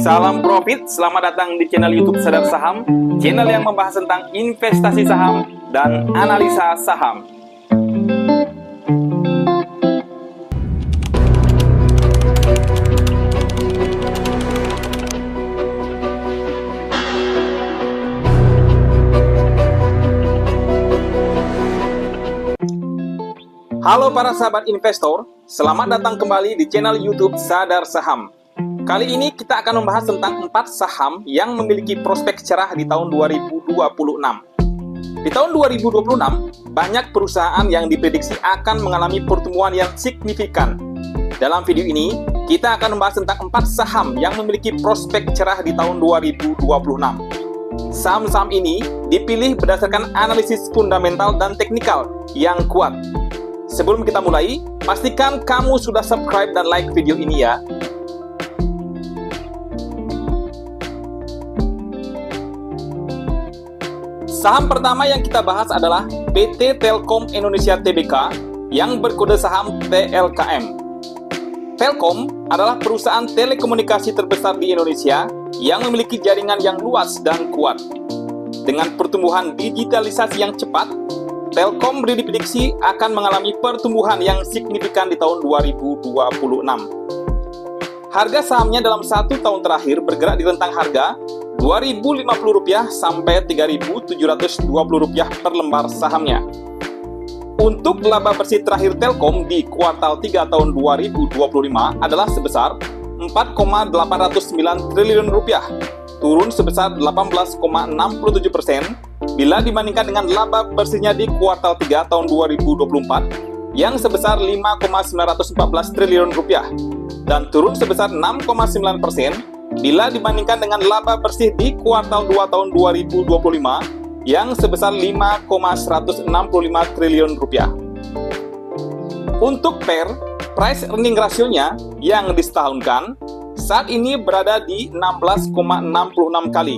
Salam profit, selamat datang di channel YouTube Sadar Saham, channel yang membahas tentang investasi saham dan analisa saham. Halo para sahabat investor, selamat datang kembali di channel YouTube Sadar Saham. Kali ini kita akan membahas tentang 4 saham yang memiliki prospek cerah di tahun 2026. Di tahun 2026, banyak perusahaan yang diprediksi akan mengalami pertumbuhan yang signifikan. Dalam video ini, kita akan membahas tentang 4 saham yang memiliki prospek cerah di tahun 2026. Saham-saham ini dipilih berdasarkan analisis fundamental dan teknikal yang kuat. Sebelum kita mulai, pastikan kamu sudah subscribe dan like video ini ya. Saham pertama yang kita bahas adalah PT Telkom Indonesia Tbk yang berkode saham TLKM. Telkom adalah perusahaan telekomunikasi terbesar di Indonesia yang memiliki jaringan yang luas dan kuat. Dengan pertumbuhan digitalisasi yang cepat, Telkom diprediksi akan mengalami pertumbuhan yang signifikan di tahun 2026. Harga sahamnya dalam 1 tahun terakhir bergerak di rentang harga Rp2.050 sampai Rp3.720 per lembar sahamnya. Untuk laba bersih terakhir Telkom di kuartal 3 tahun 2025 adalah sebesar Rp4,809 triliun, turun sebesar 18,67% bila dibandingkan dengan laba bersihnya di kuartal 3 tahun 2024 yang sebesar Rp5,914 triliun dan turun sebesar 6,9% bila dibandingkan dengan laba bersih di kuartal 2 tahun 2025 yang sebesar Rp5,165 triliun. Untuk PER, price earning ratio-nya yang disetahunkan saat ini berada di 16,66 kali.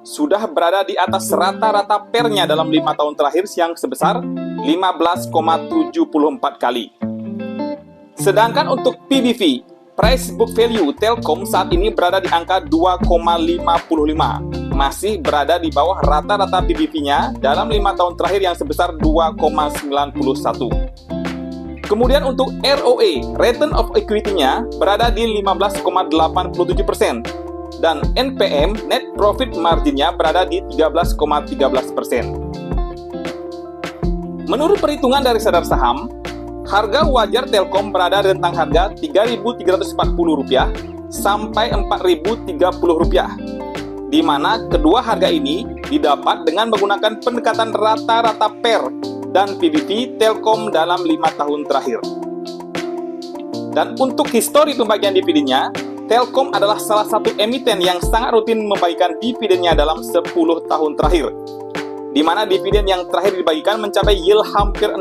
Sudah berada di atas rata-rata PER-nya dalam 5 tahun terakhir yang sebesar 15,74 kali. Sedangkan untuk PBV, price book value Telkom saat ini berada di angka 2,55, masih berada di bawah rata-rata PBV-nya dalam 5 tahun terakhir yang sebesar 2,91. Kemudian untuk ROE, return of equity-nya berada di 15,87%. Dan NPM, net profit margin-nya berada di 13,13%. Menurut perhitungan dari Sadar Saham, harga wajar Telkom berada di rentang harga Rp3.340 sampai Rp4.030, di mana kedua harga ini didapat dengan menggunakan pendekatan rata-rata PER dan PBV Telkom dalam 5 tahun terakhir. Dan untuk histori pembagian dividennya, Telkom adalah salah satu emiten yang sangat rutin membagikan dividennya dalam 10 tahun terakhir, di mana dividen yang terakhir dibagikan mencapai yield hampir 6%,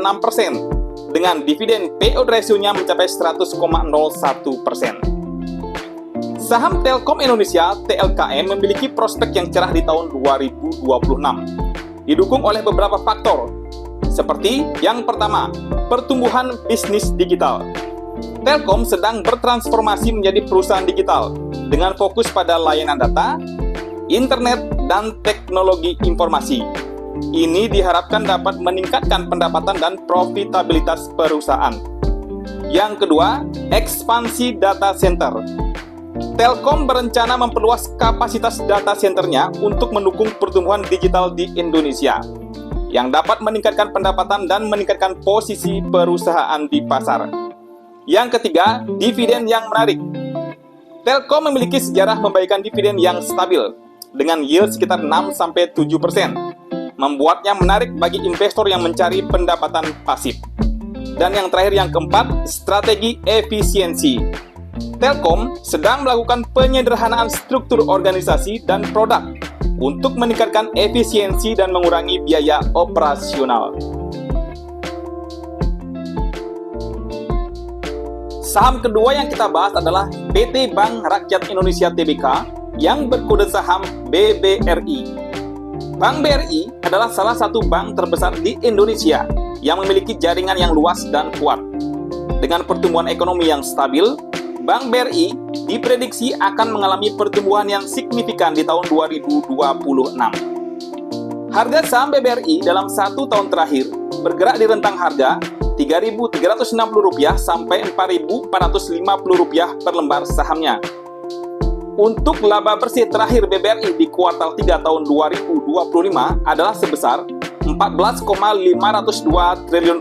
dengan dividen payout ratio-nya mencapai 100,01%. Saham Telkom Indonesia TLKM memiliki prospek yang cerah di tahun 2026, didukung oleh beberapa faktor, seperti yang pertama, pertumbuhan bisnis digital. Telkom sedang bertransformasi menjadi perusahaan digital dengan fokus pada layanan data, internet, dan teknologi informasi. Ini diharapkan dapat meningkatkan pendapatan dan profitabilitas perusahaan. Yang kedua, ekspansi data center. Telkom berencana memperluas kapasitas data centernya untuk mendukung pertumbuhan digital di Indonesia, yang dapat meningkatkan pendapatan dan meningkatkan posisi perusahaan di pasar. Yang ketiga, dividen yang menarik. Telkom memiliki sejarah membagikan dividen yang stabil dengan yield sekitar 6-7%, membuatnya menarik bagi investor yang mencari pendapatan pasif. Dan yang terakhir, yang keempat, strategi efisiensi. Telkom sedang melakukan penyederhanaan struktur organisasi dan produk untuk meningkatkan efisiensi dan mengurangi biaya operasional. Saham kedua yang kita bahas adalah PT Bank Rakyat Indonesia Tbk yang berkode saham BBRI. Bank BRI adalah salah satu bank terbesar di Indonesia yang memiliki jaringan yang luas dan kuat. Dengan pertumbuhan ekonomi yang stabil, Bank BRI diprediksi akan mengalami pertumbuhan yang signifikan di tahun 2026. Harga saham BBRI dalam 1 tahun terakhir bergerak di rentang harga Rp3.360 sampai Rp4.450 per lembar sahamnya. Untuk laba bersih terakhir BBRI di kuartal 3 tahun 2025 adalah sebesar Rp14,502 triliun,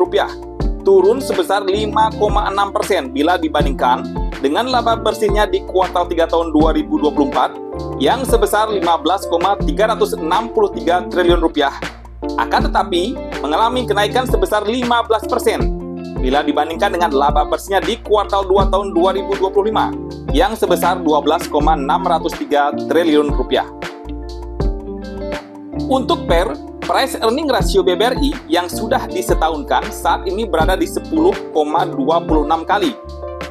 turun sebesar 5,6% bila dibandingkan dengan laba bersihnya di kuartal 3 tahun 2024 yang sebesar Rp15,363 triliun. Akan tetapi, mengalami kenaikan sebesar 15% bila dibandingkan dengan laba bersihnya di kuartal 2 tahun 2025 yang sebesar Rp12,603 triliun. Untuk PER, price earning ratio BBRI yang sudah disetahunkan saat ini berada di 10,26 kali,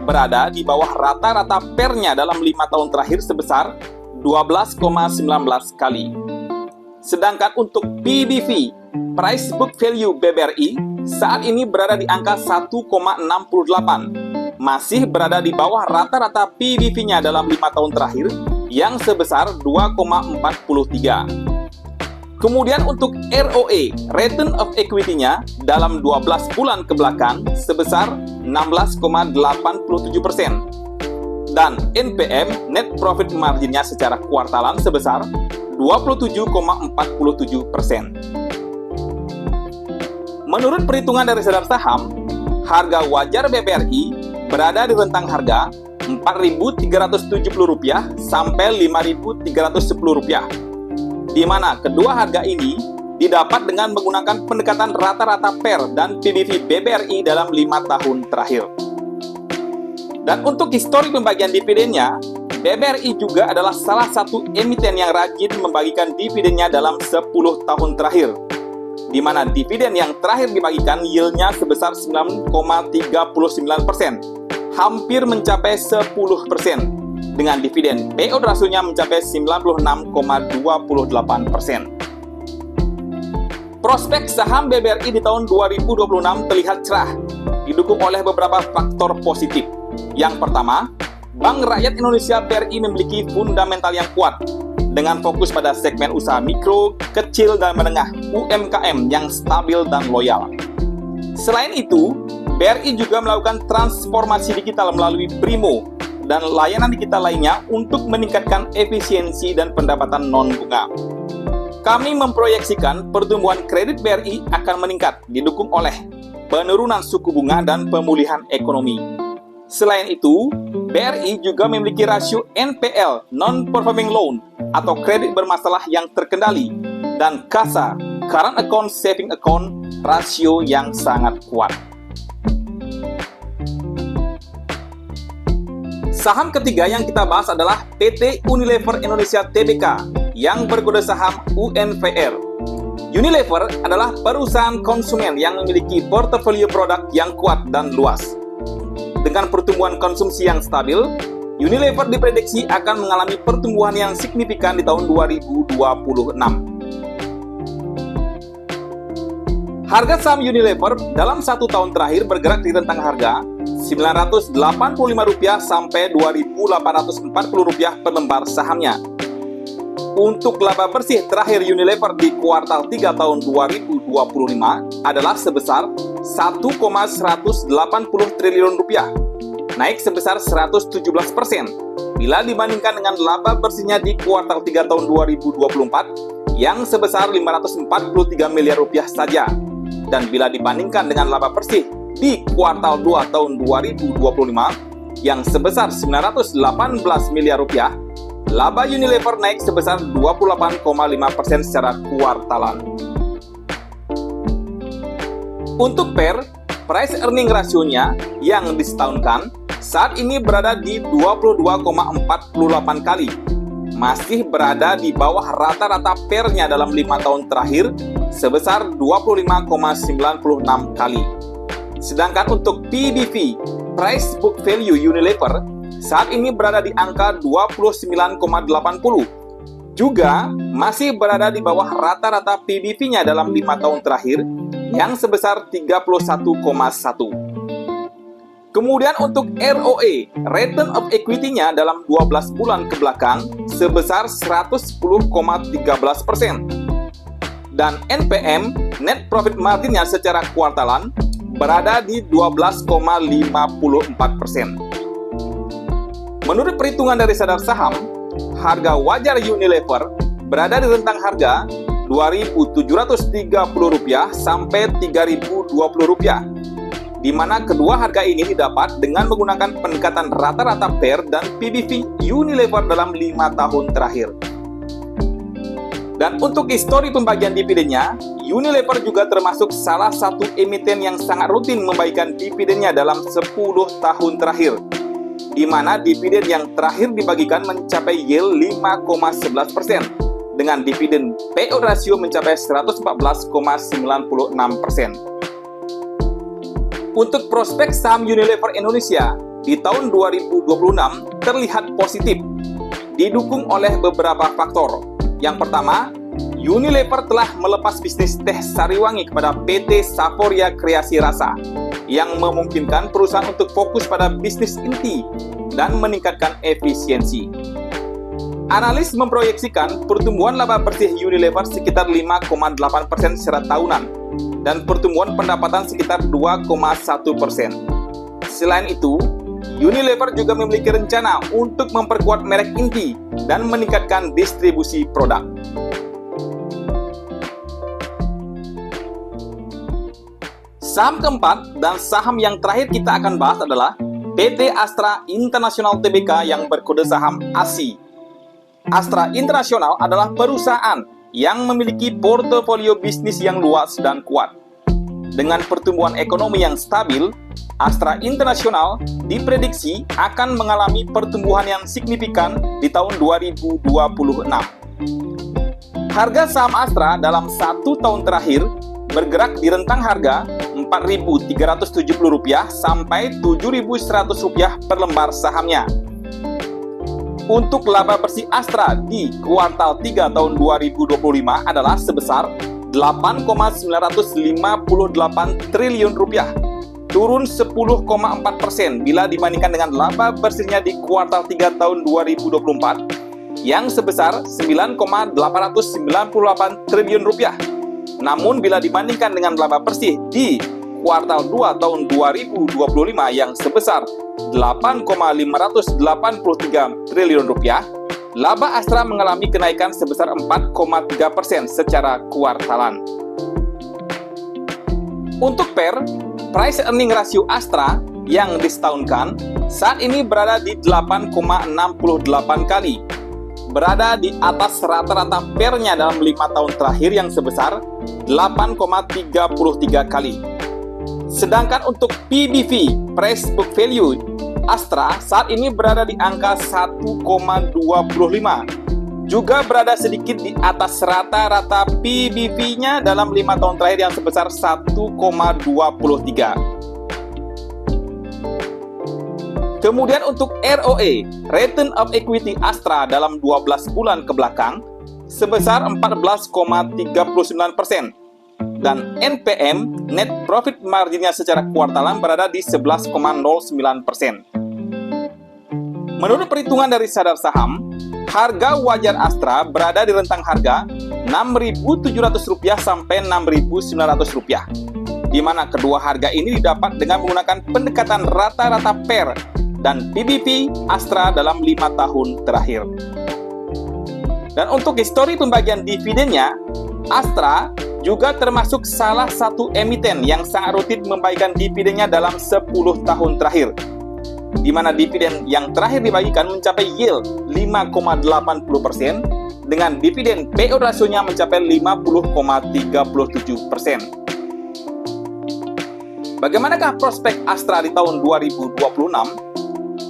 berada di bawah rata-rata PER-nya dalam 5 tahun terakhir sebesar 12,19 kali. Sedangkan untuk PBV, price book value BBRI, saat ini berada di angka 1,68, masih berada di bawah rata-rata PBV-nya dalam 5 tahun terakhir yang sebesar 2,43. Kemudian untuk ROE, Return of Equity-nya dalam 12 bulan ke belakang sebesar 16,87%. Dan NPM, Net Profit Margin-nya secara kuartalan sebesar 27,47%. Menurut perhitungan dari Sedar Saham, harga wajar BBRI berada di rentang harga Rp4.370 sampai Rp5.310, di mana kedua harga ini didapat dengan menggunakan pendekatan rata-rata PER dan PBV BBRI dalam 5 tahun terakhir. Dan untuk histori pembagian dividennya, BBRI juga adalah salah satu emiten yang rajin membagikan dividennya dalam 10 tahun terakhir, di mana dividen yang terakhir dibagikan yield-nya sebesar 9,39%, hampir mencapai 10%, dengan dividen payout rasionya mencapai 96,28%. Prospek saham BBRI di tahun 2026 terlihat cerah, didukung oleh beberapa faktor positif. Yang pertama, Bank Rakyat Indonesia BRI memiliki fundamental yang kuat, dengan fokus pada segmen usaha mikro, kecil, dan menengah UMKM yang stabil dan loyal. Selain itu, BRI juga melakukan transformasi digital melalui Brimo dan layanan digital lainnya untuk meningkatkan efisiensi dan pendapatan non-bunga. Kami memproyeksikan pertumbuhan kredit BRI akan meningkat, didukung oleh penurunan suku bunga dan pemulihan ekonomi. Selain itu, BRI juga memiliki rasio NPL (Non-Performing Loan) atau kredit bermasalah yang terkendali, dan KASA (Current Account Saving Account) rasio yang sangat kuat. Saham ketiga yang kita bahas adalah PT Unilever Indonesia Tbk yang berkode saham UNVR. Unilever adalah perusahaan konsumen yang memiliki portofolio produk yang kuat dan luas. Dengan pertumbuhan konsumsi yang stabil, Unilever diprediksi akan mengalami pertumbuhan yang signifikan di tahun 2026. Harga saham Unilever dalam 1 tahun terakhir bergerak di rentang harga Rp985 sampai Rp2.840 per lembar sahamnya. Untuk laba bersih terakhir Unilever di kuartal 3 tahun 2025 adalah sebesar Rp1,180 triliun, naik sebesar 117% bila dibandingkan dengan laba bersihnya di kuartal 3 tahun 2024 yang sebesar Rp543 miliar saja. Dan bila dibandingkan dengan laba bersih di kuartal 2 tahun 2025 yang sebesar Rp918 miliar, laba Unilever naik sebesar 28,5% secara kuartalan. Untuk PER, price earning rasionya yang disetahunkan saat ini berada di 22,48 kali, masih berada di bawah rata-rata PER-nya dalam 5 tahun terakhir sebesar 25,96 kali. Sedangkan untuk PBV, Price Book Value Unilever, saat ini berada di angka 29,80, juga masih berada di bawah rata-rata PBV-nya dalam 5 tahun terakhir yang sebesar 31,1. Kemudian untuk ROE, Return of Equity-nya dalam 12 bulan ke belakang sebesar 110,13%. Dan NPM, Net Profit Margin-nya secara kuartalan, berada di 12,54%. Menurut perhitungan dari sadar saham, harga wajar Unilever berada di rentang harga Rp2.730 sampai Rp3.020, di mana kedua harga ini didapat dengan menggunakan pendekatan rata-rata PER dan PBV Unilever dalam 5 tahun terakhir. Dan untuk histori pembagian dividennya, Unilever juga termasuk salah satu emiten yang sangat rutin membagikan dividennya dalam 10 tahun terakhir, di mana dividen yang terakhir dibagikan mencapai yield 5,11%, dengan dividen payout ratio mencapai 114,96%. Untuk prospek saham Unilever Indonesia di tahun 2026 terlihat positif, didukung oleh beberapa faktor. Yang pertama, Unilever telah melepas bisnis teh Sariwangi kepada PT Saporia Kreasi Rasa, yang memungkinkan perusahaan untuk fokus pada bisnis inti dan meningkatkan efisiensi. Analis memproyeksikan pertumbuhan laba bersih Unilever sekitar 5,8% secara tahunan, dan pertumbuhan pendapatan sekitar 2,1%. Selain itu, Unilever juga memiliki rencana untuk memperkuat merek inti dan meningkatkan distribusi produk. Saham keempat dan saham yang terakhir kita akan bahas adalah PT Astra International Tbk yang berkode saham ASI. Astra International adalah perusahaan yang memiliki portofolio bisnis yang luas dan kuat. Dengan pertumbuhan ekonomi yang stabil, Astra International diprediksi akan mengalami pertumbuhan yang signifikan di tahun 2026. Harga saham Astra dalam 1 tahun terakhir bergerak di rentang harga Rp4.370 sampai Rp7.100 per lembar sahamnya. Untuk laba bersih Astra di kuartal 3 tahun 2025 adalah sebesar Rp8,958 triliun, turun 10,4% bila dibandingkan dengan laba bersihnya di kuartal 3 tahun 2024 yang sebesar Rp9,898 triliun. Namun bila dibandingkan dengan laba bersih di kuartal 2 tahun 2025 yang sebesar Rp8,583 triliun, laba Astra mengalami kenaikan sebesar 4,3% secara kuartalan. Untuk PER, price earning ratio Astra yang disetahunkan saat ini berada di 8,68 kali, berada di atas rata-rata PER-nya dalam 5 tahun terakhir yang sebesar 8,33 kali. Sedangkan untuk PBV, Price Book Value, Astra saat ini berada di angka 1,25, juga berada sedikit di atas rata-rata PBV-nya dalam 5 tahun terakhir yang sebesar 1,23. Kemudian untuk ROE, Return of Equity Astra dalam 12 bulan ke belakang sebesar 14,39%. Dan NPM, Net Profit Margin-nya secara kuartalan berada di 11,09%. Menurut perhitungan dari sadar saham, harga wajar Astra berada di rentang harga Rp6.700 sampai Rp6.900, di mana kedua harga ini didapat dengan menggunakan pendekatan rata-rata PER dan PBV Astra dalam 5 tahun terakhir. Dan untuk histori pembagian dividennya, Astra juga termasuk salah satu emiten yang sangat rutin membagikan dividennya dalam 10 tahun terakhir, di mana dividen yang terakhir dibagikan mencapai yield 5,80% dengan dividen payout ratio-nya mencapai 50,37%. Bagaimanakah prospek Astra di tahun 2026?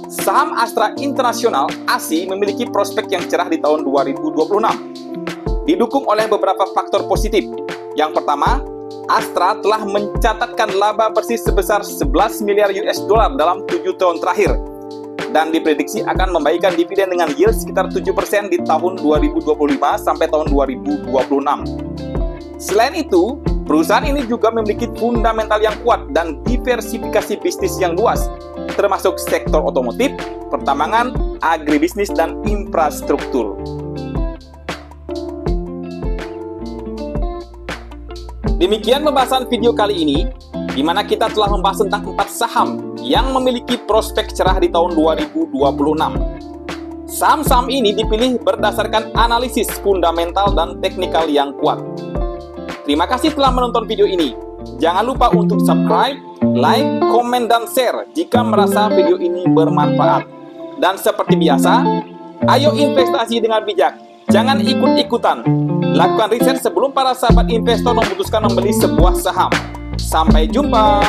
Saham Astra International ASI memiliki prospek yang cerah di tahun 2026, didukung oleh beberapa faktor positif. Yang pertama, Astra telah mencatatkan laba bersih sebesar 11 miliar US dollar dalam 7 tahun terakhir dan diprediksi akan membagikan dividen dengan yield sekitar 7% di tahun 2025 sampai tahun 2026. Selain itu, perusahaan ini juga memiliki fundamental yang kuat dan diversifikasi bisnis yang luas, termasuk sektor otomotif, pertambangan, agribisnis, dan infrastruktur. Demikian pembahasan video kali ini, di mana kita telah membahas tentang 4 saham yang memiliki prospek cerah di tahun 2026. Saham-saham ini dipilih berdasarkan analisis fundamental dan teknikal yang kuat. Terima kasih telah menonton video ini. Jangan lupa untuk subscribe, like, komen, dan share jika merasa video ini bermanfaat. Dan seperti biasa, ayo investasi dengan bijak. Jangan ikut-ikutan. Lakukan riset sebelum para sahabat investor memutuskan membeli sebuah saham. Sampai jumpa!